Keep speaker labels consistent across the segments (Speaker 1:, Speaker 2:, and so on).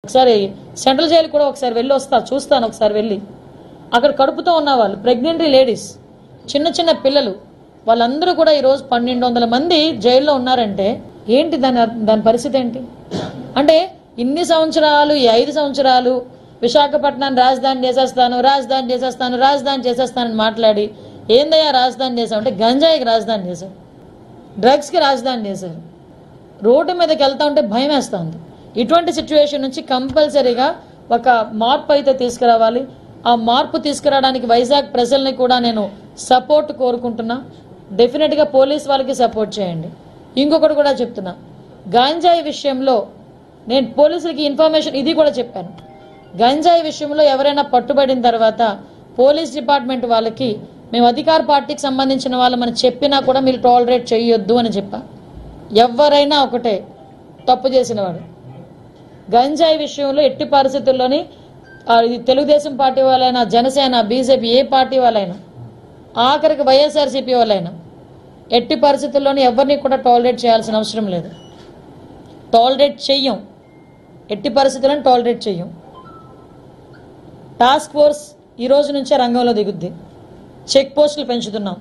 Speaker 1: ఒకసారి central jail కూడా ఒకసారి వెళ్ళి చూస్తాను ఒకసారి వెళ్ళి. అక్కడ కడుపుతో ఉన్న వాళ్ళు, ప్రెగ్నెంట్ లేడీస్, చిన్న చిన్న పిల్లలు, వాళ్ళందరూ కూడా ఈరోజు 1200 మంది జైల్లో ఉన్నారంటే ఏంటి దాని పరిస్థితి ఏంటి? అంటే ఇన్ని సంవత్సరాలు, ఈ 5 సంవత్సరాలు విశాఖపట్నాన్ని రాజధాని చేసేస్తానని మాట్లాడి ఏందయ్యా రాజధాని చేశావు అంటే గంజాయికి రాజధాని చేశారు, డ్రగ్స్కి రాజధాని చేశారు. రోడ్డు మీదకి వెళ్తా ఉంటే భయం వేస్తూ ఉంది. ఇటువంటి సిచ్యువేషన్ నుంచి కంపల్సరీగా ఒక మార్పు అయితే తీసుకురావాలి. ఆ మార్పు తీసుకురావడానికి వైజాగ్ ప్రజల్ని కూడా నేను సపోర్ట్ కోరుకుంటున్నా. డెఫినెట్గా పోలీస్ వాళ్ళకి సపోర్ట్ చేయండి. ఇంకొకటి కూడా చెప్తున్నా, గంజాయి విషయంలో నేను పోలీసులకి ఇన్ఫర్మేషన్ ఇది కూడా చెప్పాను. గంజాయి విషయంలో ఎవరైనా పట్టుబడిన తర్వాత పోలీస్ డిపార్ట్మెంట్ వాళ్ళకి మేము అధికార పార్టీకి సంబంధించిన వాళ్ళమని చెప్పినా కూడా మీరు టాలరేట్ చేయొద్దు అని చెప్పా. ఎవరైనా ఒకటే తప్పు చేసినవాడు. గంజాయి విషయంలో ఎట్టి పరిస్థితుల్లోని తెలుగుదేశం పార్టీ వాళ్ళైనా, జనసేన, బీజేపీ ఏ పార్టీ వాళ్ళైనా, ఆఖరికి వైఎస్ఆర్సీపీ వాళ్ళైనా ఎట్టి పరిస్థితుల్లోని ఎవరిని కూడా టాలరేట్ చేయాల్సిన అవసరం లేదు. టాలరేట్ చెయ్యం, ఎట్టి పరిస్థితులను టాలరేట్ చెయ్యం. టాస్క్ ఫోర్స్ ఈ రోజు నుంచే రంగంలో దిగుద్ది. చెక్ పోస్టులు పెంచుతున్నాం.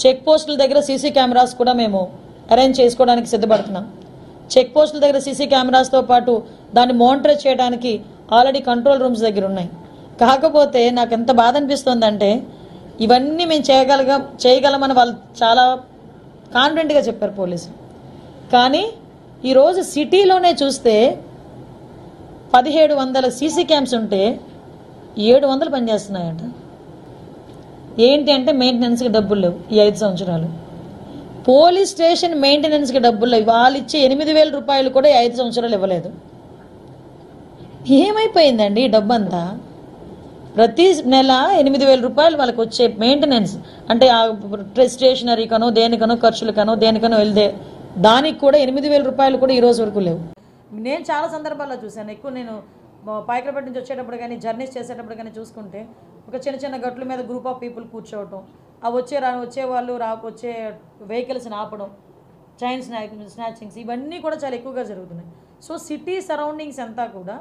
Speaker 1: చెక్ పోస్టుల దగ్గర సీసీ కెమెరాస్ కూడా మేము అరేంజ్ చేసుకోవడానికి సిద్ధపడుతున్నాం. చెక్ పోస్టుల దగ్గర సీసీ కెమెరాస్తో పాటు దాన్ని మానిటర్ చేయడానికి ఆల్రెడీ కంట్రోల్ రూమ్స్ దగ్గర ఉన్నాయి. కాకపోతే నాకు ఎంత బాధ అనిపిస్తుందంటే ఇవన్నీ మేము చేయగలమని వాళ్ళు చాలా కాన్ఫిడెంట్గా చెప్పారు పోలీసులు. కానీ ఈరోజు సిటీలోనే చూస్తే 1700 సీసీ క్యామ్స్ ఉంటే 700 పనిచేస్తున్నాయంట. ఏంటి అంటే మెయింటెనెన్స్కి డబ్బులు లేవు. ఈ 5 సంవత్సరాలు పోలీస్ స్టేషన్ మెయింటెనెన్స్కి డబ్బులు లేవు. వాళ్ళు ఇచ్చే 8000 రూపాయలు కూడా 5 సంవత్సరాలు ఇవ్వలేదు. ఏమైపోయిందండి ఈ డబ్బు అంతా? ప్రతి నెల 8000 రూపాయలు వాళ్ళకి వచ్చే మెయింటెనెన్స్ అంటే స్టేషనరీకనో దేనికనో ఖర్చులకనో దేనికనో వెళ్తే దానికి కూడా 8000 రూపాయలు కూడా ఈ రోజు వరకు లేవు. నేను చాలా సందర్భాల్లో చూశాను. ఎక్కువ నేను పాయకరపేట నుంచి వచ్చేటప్పుడు కానీ జర్నీస్ చేసేటప్పుడు కానీ చూసుకుంటే ఒక చిన్న చిన్న గట్ల మీద గ్రూప్ ఆఫ్ పీపుల్ కూర్చోవటం, ఆ వచ్చే వాళ్ళు వచ్చే వెహికల్స్ని ఆపడం, చైన్ స్నాచింగ్స్ ఇవన్నీ కూడా చాలా ఎక్కువగా జరుగుతున్నాయి. సో సిటీ సరౌండింగ్స్ అంతా కూడా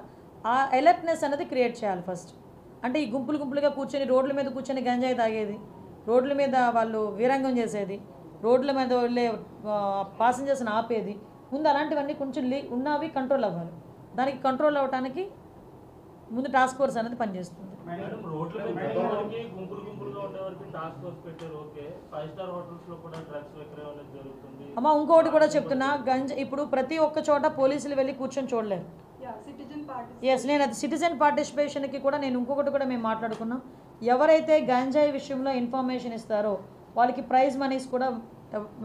Speaker 1: ఆ అలర్ట్నెస్ అనేది క్రియేట్ చేయాలి ఫస్ట్. అంటే ఈ గుంపులుగా కూర్చొని రోడ్ల మీద కూర్చొని గంజాయి తాగేది, రోడ్ల మీద వాళ్ళు వీరంగం చేసేది, రోడ్ల మీద వెళ్ళే పాసెంజర్స్ని ఆపేది, ముందు అలాంటివన్నీ కొంచెం ఉన్నవి కంట్రోల్ అవ్వాలి. దానికి కంట్రోల్ అవ్వడానికి ముందు టాస్క్ ఫోర్స్ అనేది పనిచేస్తుంది. అమ్మా ఇంకోటి కూడా చెప్తున్నా, ఇప్పుడు ప్రతి ఒక్క చోట పోలీసులు వెళ్ళి కూర్చొని చూడలేరు. నేను అది సిటిజన్ పార్టిసిపేషన్కి కూడా నేను ఇంకొకటి కూడా మేము మాట్లాడుకున్నాం. ఎవరైతే గంజాయి విషయంలో ఇన్ఫర్మేషన్ ఇస్తారో వాళ్ళకి ప్రైజ్ మనీస్ కూడా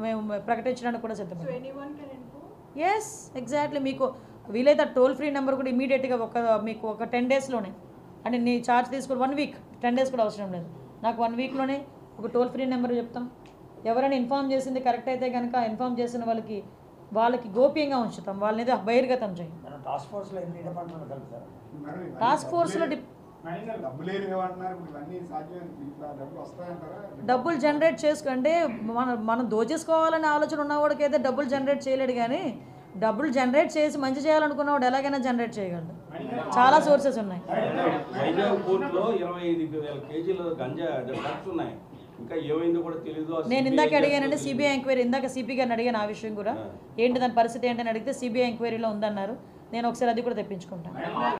Speaker 1: మేము ప్రకటించడానికి కూడా సిద్ధపడ్డాం. Yes exactly. మీకు వీలైతే టోల్ ఫ్రీ నెంబర్ కూడా ఇమీడియట్గా మీకు ఒక 10 డేస్లోనే, అంటే నీ ఛార్జ్ తీసుకుని 1 వీక్, 10 డేస్ కూడా అవసరం లేదు, నాకు 1 వీక్లోనే ఒక టోల్ ఫ్రీ నెంబర్ చెప్తాం. ఎవరైనా ఇన్ఫామ్ చేసింది కరెక్ట్ అయితే కనుక ఇన్ఫామ్ చేసిన వాళ్ళకి గోప్యంగా ఉంచుతాం, వాళ్ళని బహిర్గతం చేయం. టాస్క్ ఫోర్స్లో డబ్బులు జనరేట్ చేసుకుంటే మనం దోచేసుకోవాలనే ఆలోచన ఉన్నవాడికి అయితే డబ్బులు జనరేట్ చేయలేడు. కానీ డబ్బులు జనరేట్ చేసి మంచి చేయాలనుకున్నవాడు ఎలాగైనా జనరేట్ చేయగలడు. చాలా సోర్సెస్ ఉన్నాయి. నేను ఇందాక అడిగానంటే సిబిఐ ఎంక్వైరీ, ఇందాక సిపి గారిని అడిగాను ఆ విషయం కూడా, ఏంటి దాని పరిస్థితి ఏంటని అడిగితే సిబిఐ ఎంక్వైరీలో ఉందన్నారు. నేను ఒకసారి అది కూడా తెప్పించుకుంటాను.